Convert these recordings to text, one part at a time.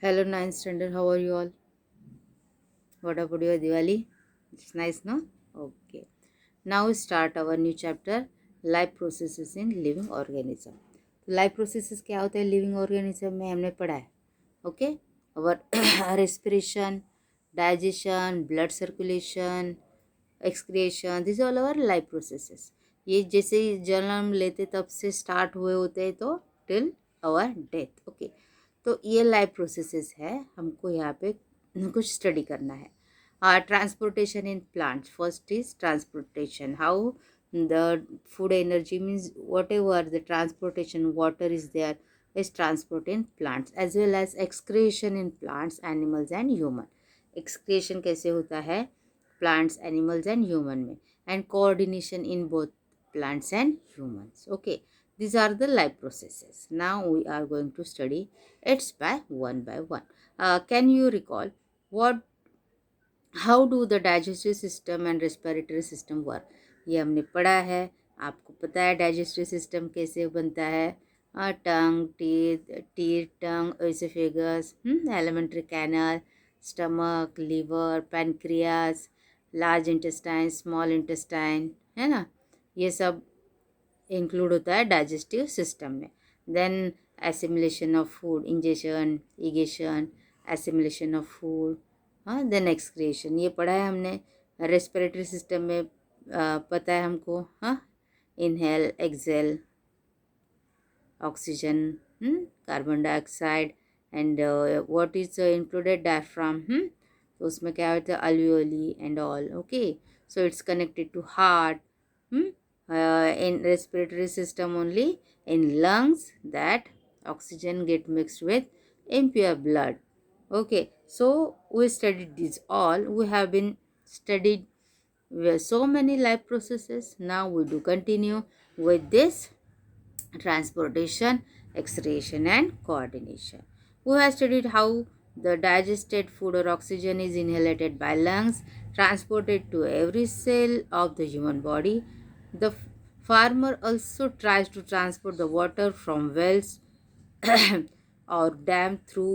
Hello, ninth standard. How are you all? What about your Diwali? It's nice, no? Okay. Now we start our new chapter, life processes in living organism. Life processes क्या होता है living organism में हमने पढ़ा है. Okay. और respiration, digestion, blood circulation, excretion, this all our life processes. ये जैसे ही जन्म लेते तब से स्टार्ट हुए होते हैं तो टिल आवर डेथ. ओके. तो ये लाइफ प्रोसेसेस है, हमको यहाँ पे कुछ स्टडी करना है. Transportation in plants. First is transportation. How the food energy means whatever the transportation water is there is transport in plants as well as excretion in plants, animals and human. excretion कैसे होता है plants, animals and human में, and coordination in both plants and humans. Okay, these are the life processes. Now we are going to study it by one. Can you recall what how do the digestive system and respiratory system work. ये हमने पढ़ा है. आपको पता है digestive system कैसे बनता है. Tongue, teeth, tongue, oesophagus, alimentary canal, stomach, liver, pancreas, large intestine, small intestine, है ना. ये सब इंक्लूड होता है डाइजेस्टिव सिस्टम में. Then assimilation of food, ingestion, egestion, assimilation of food. हाँ, देन एक्सक्रिएशन ये पढ़ा है हमने. रेस्पिरेटरी सिस्टम में पता है हमको. हाँ, inhale, exhale, oxygen, carbon dioxide, and what is included diaphragm. तो उसमें क्या होता है alveoli and all. Okay, so it's connected to heart. In respiratory system only, in lungs that oxygen get mixed with impure blood. Okay, so we studied these all. We have been studied so many life processes. Now we do continue with this transportation, excretion and coordination. We have studied how the digested food or oxygen is inhaled by lungs, transported to every cell of the human body. The farmer also tries to transport the water from wells और dam through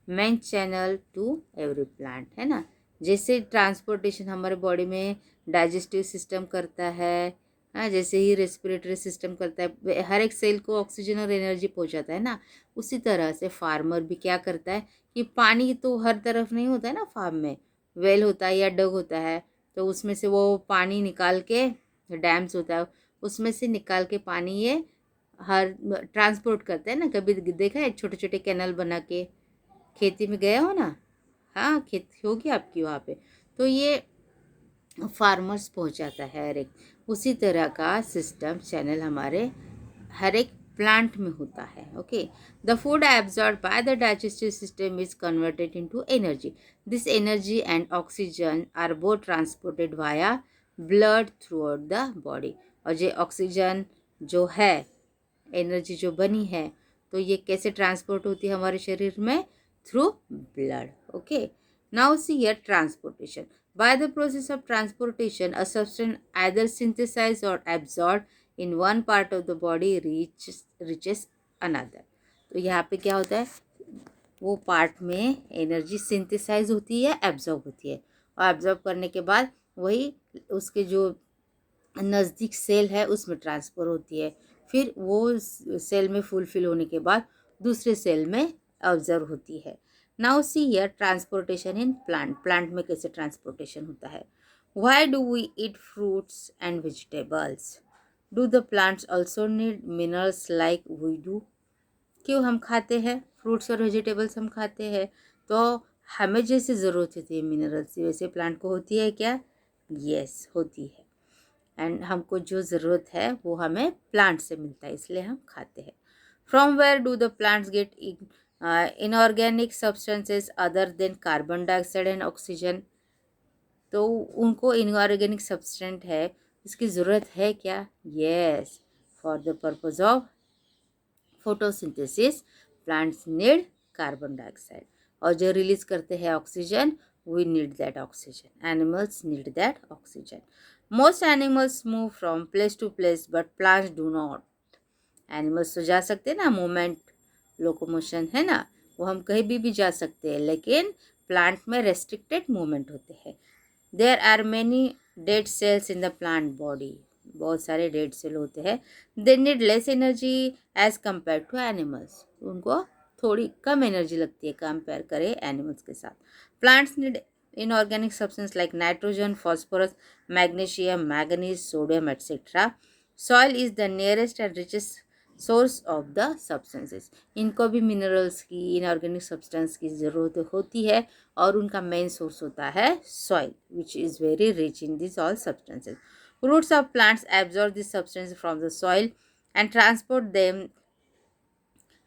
main channel to every plant, है ना. जैसे transportation हमारे body में digestive system करता है. हाँ, जैसे ही रेस्पिरेटरी सिस्टम करता है, हर एक सेल को ऑक्सीजन और एनर्जी पहुंचाता है ना. उसी तरह से फार्मर भी क्या करता है कि पानी तो हर तरफ नहीं होता है ना. फार्म में वेल होता है या डग होता है, तो उसमें से वो पानी निकाल के, डैम्स होता है उसमें से निकाल के पानी ये हर ट्रांसपोर्ट करते हैं ना. कभी देखा है छोटे छोटे कैनल बना के खेती में गया हो ना. हाँ, खेती होगी आपकी वहाँ पे. तो ये फार्मर्स पहुँचाता है हर एक. उसी तरह का सिस्टम चैनल हमारे हर एक प्लांट में होता है. Okay, the food absorb by the digestive system is converted into energy. This energy and oxygen are both transported via blood throughout the body. और ये ऑक्सीजन जो है, एनर्जी जो बनी है, तो ये कैसे ट्रांसपोर्ट होती है हमारे शरीर में? Through blood. Okay, now see here transportation. By the process of transportation, a substance either synthesized or absorbed in one part of the body reaches another. तो यहाँ पे क्या होता है, वो पार्ट में एनर्जी सिंथेसाइज होती है, एब्जॉर्ब होती है, और एब्जॉर्ब करने के बाद वही उसके जो नज़दीक सेल है उसमें ट्रांसफ़र होती है. फिर वो सेल में फुलफिल होने के बाद दूसरे सेल में ऑब्जर्व होती है. Now see here transportation in plant. Plant में कैसे ट्रांसपोर्टेशन होता है. Why do we eat fruits and vegetables. Do the plants also need minerals like we do. क्यों हम खाते हैं फ्रूट्स और वेजिटेबल्स? हम खाते हैं तो हमें जैसे ज़रूरत होती है मिनरल्स की, वैसे प्लांट को होती है क्या? यस, होती है. एंड हमको जो ज़रूरत है वो हमें प्लांट से मिलता है, इसलिए हम खाते हैं. From where do the plants get inorganic substances other than carbon dioxide and oxygen. तो उनको इनऑर्गेनिक सब्सटेंट है, इसकी ज़रूरत है क्या? Yes, for the purpose of photosynthesis plants need carbon dioxide, और जो रिलीज करते हैं oxygen, we need that oxygen. Animals need that oxygen. Most animals move from place to place but plants do not. Animals तो जा सकते हैं ना, movement, locomotion, है ना, वो हम कहीं भी जा सकते हैं, लेकिन प्लांट में रेस्ट्रिक्टेड मूवमेंट होते हैं. There are many dead cells in the plant body. बहुत सारे डेड सेल होते हैं. They need less energy as compare to animals. उनको थोड़ी कम एनर्जी लगती है कंपेयर करें एनिमल्स के साथ. Plants need inorganic substance like nitrogen, phosphorus, magnesium, manganese, sodium, etc. Soil is the nearest and richest source of the substances. इनको भी minerals की, इनऑर्गेनिक सब्सटेंस की ज़रूरत होती है और उनका मेन सोर्स होता है soil, which is very rich in this all substances. Roots of plants absorb this substance from the soil and transport them.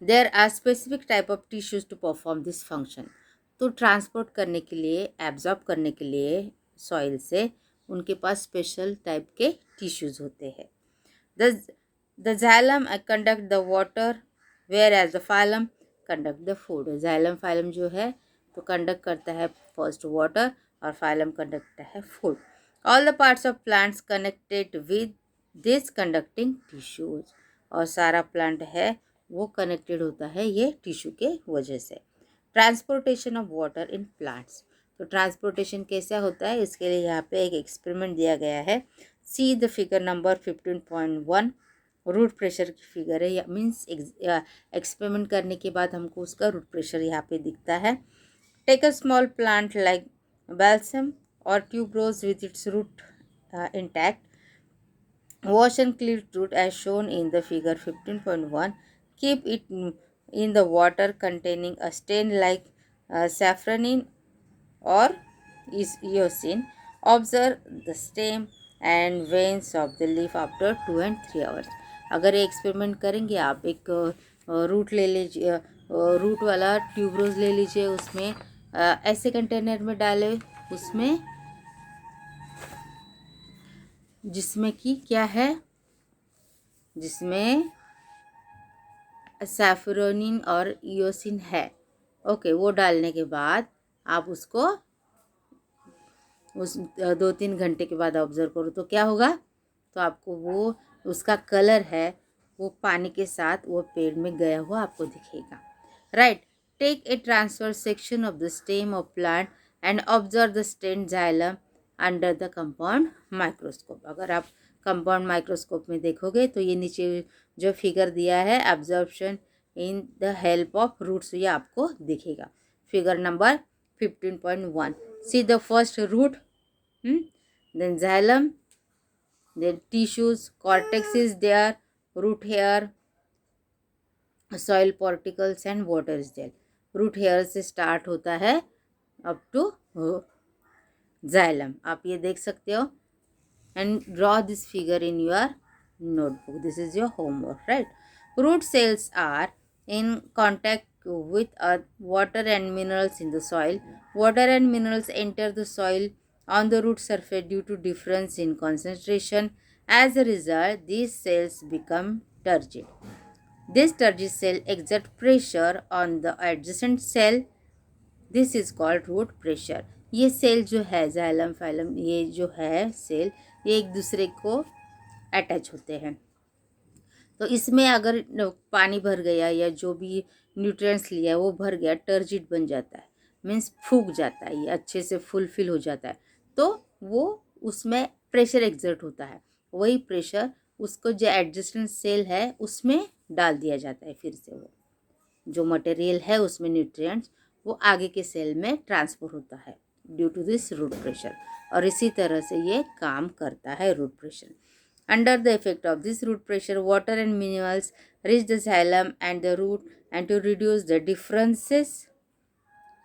There are specific type of tissues to perform this function. तो transport करने के लिए, absorb करने के लिए soil से उनके पास स्पेशल टाइप के टिश्यूज होते हैं. The xylem conduct the water whereas the phloem conduct the food. xylem phloem जो है तो कंडक्ट करता है फर्स्ट वाटर और फाइलम कंडक्ट करता है food. All the parts of plants connected with this conducting tissues. और सारा प्लांट है वो कनेक्टेड होता है ये टिश्यू के वजह से. Transportation of water in plants. तो ट्रांसपोर्टेशन कैसा होता है, इसके लिए यहाँ पे एक एक्सपेरिमेंट दिया गया है. See the figure number 15.1. Root pressure की फिगर है. मीन्स एक्सपेरिमेंट करने के बाद हमको उसका रूट प्रेशर यहाँ पे दिखता है. Take a small plant like balsam or tuberose with its root intact. Wash and clean root as shown in the figure 15.1. Keep it in the water containing a stain like safranin or eosin. Observe the stem and veins of the leaf after 2 and 3 hours. अगर ये experiment करेंगे आप, एक root ले लीजिए, root वाला tuberose ले लीजिए, उसमें ऐसे कंटेनर में डालें, उसमें जिसमें कि क्या है, जिसमें सैफरोनिन और इयोसिन है. ओके, वो डालने के बाद आप उसको उस 2-3 घंटे के बाद ऑब्जर्व करो तो क्या होगा, तो आपको वो उसका कलर है वो पानी के साथ वो पेड़ में गया हुआ आपको दिखेगा. Right. Take a transfer section of the stem of plant and observe the stained xylem under the compound microscope. अगर आप कंपाउंड माइक्रोस्कोप में देखोगे तो ये नीचे जो फिगर दिया है absorption in the help of roots, ये आपको दिखेगा. Figure number 15.1. See the first root, then xylem, then tissues, cortex is there, root hair, soil particles and water is there. root hair से start होता है up to xylem. आप ये देख सकते हो and draw this figure in your notebook. This is your homework, right? Root cells are in contact with water and minerals in the soil. Water and minerals enter the soil on the root surface due to difference in concentration. As a result, these cells become turgid. This turgid cell exert pressure on the adjacent cell. This is called root pressure. ये cell जो है xylem phylum, ये जो है cell, ये एक दूसरे को अटैच होते हैं. तो इसमें अगर पानी भर गया या जो भी न्यूट्रिएंट्स लिया वो भर गया, टर्जिड बन जाता है, मीन्स फूक जाता है, ये अच्छे से फुलफिल हो जाता है. तो वो उसमें प्रेशर एक्सर्ट होता है. वही प्रेशर उसको जो एडजस्टेंट सेल है उसमें डाल दिया जाता है. फिर से वो जो मटेरियल है उसमें न्यूट्रिएंट्स वो आगे के सेल में ट्रांसफर होता है due to this root pressure. और इसी तरह से ये काम करता है root pressure. Under the effect of this root pressure water and minerals reach the xylem and the root and to reduce the differences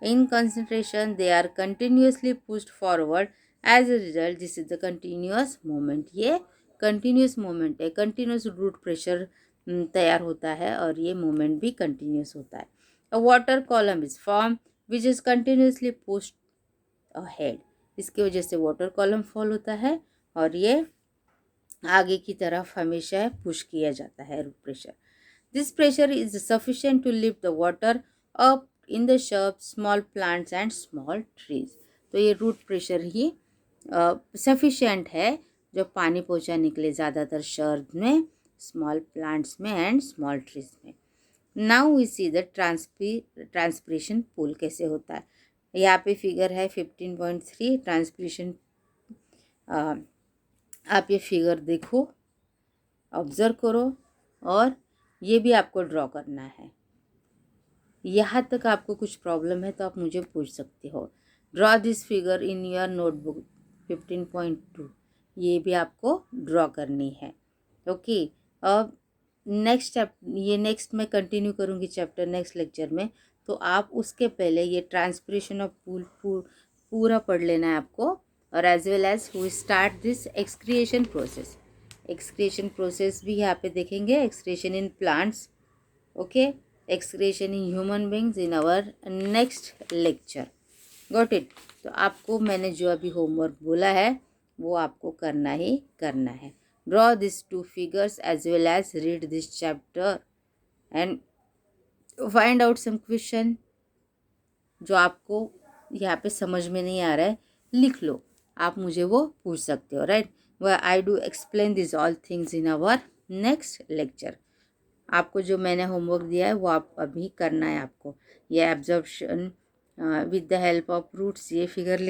in concentration they are continuously pushed forward. As a result, this is the continuous movement. ये continuous movement है, continuous root pressure तैयार होता है और ये movement भी continuous होता है. A water column is formed which is continuously pushed ahead. इसकी वजह से water column fall होता है और ये आगे की तरफ हमेशा पुश किया जाता है root pressure. This pressure is sufficient to lift the water up in the shrubs, small plants and small trees. तो ये रूट प्रेशर ही सफिशिएंट है जो पानी पहुंचाने के लिए ज़्यादातर शर्ब में, स्मॉल प्लांट्स में एंड स्मॉल ट्रीज में. Now we see the transpiration pull कैसे होता है। यहाँ पे फिगर है 15.3 ट्रांसपिरेशन। आप ये फिगर देखो, ऑब्जर्व करो, और ये भी आपको ड्रॉ करना है। यहाँ तक आपको कुछ प्रॉब्लम है तो आप मुझे पूछ सकते हो। Draw this figure in your notebook 15.2, ये भी आपको ड्रॉ करनी है। ओके, अब नेक्स्ट मैं कंटिन्यू करूँगी चैप्टर नेक्स्ट लेक्चर में, तो आप उसके पहले ये ट्रांसपिरेशन ऑफ पूरा पढ़ लेना है आपको। और as well as we start this excretion process. Excretion process भी यहाँ पे देखेंगे, excretion in plants, okay, excretion in human beings in our next lecture. Got it. तो आपको मैंने जो अभी होमवर्क बोला है वो आपको करना ही करना है। Draw this 2 figures as well as read this chapter and find out some question जो आपको यहाँ पे समझ में नहीं आ रहा है, लिख लो, आप मुझे वो पूछ सकते हो, राइट। वह I do explain this all things in our next lecture. आपको जो मैंने होमवर्क दिया है वो आप अभी करना है आपको। ये absorption with the help of roots, ये फिगर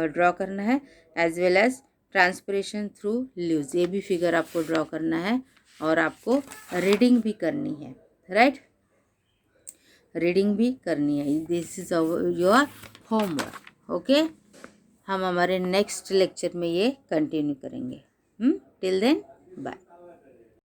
ड्रॉ करना है, as well as transpiration through leaves, ये भी फिगर आपको ड्रॉ करना है, और आपको रीडिंग भी करनी है, राइट। रीडिंग भी करनी है। This is your homework, okay. हम हमारे नेक्स्ट लेक्चर में ये कंटिन्यू करेंगे। Till then bye.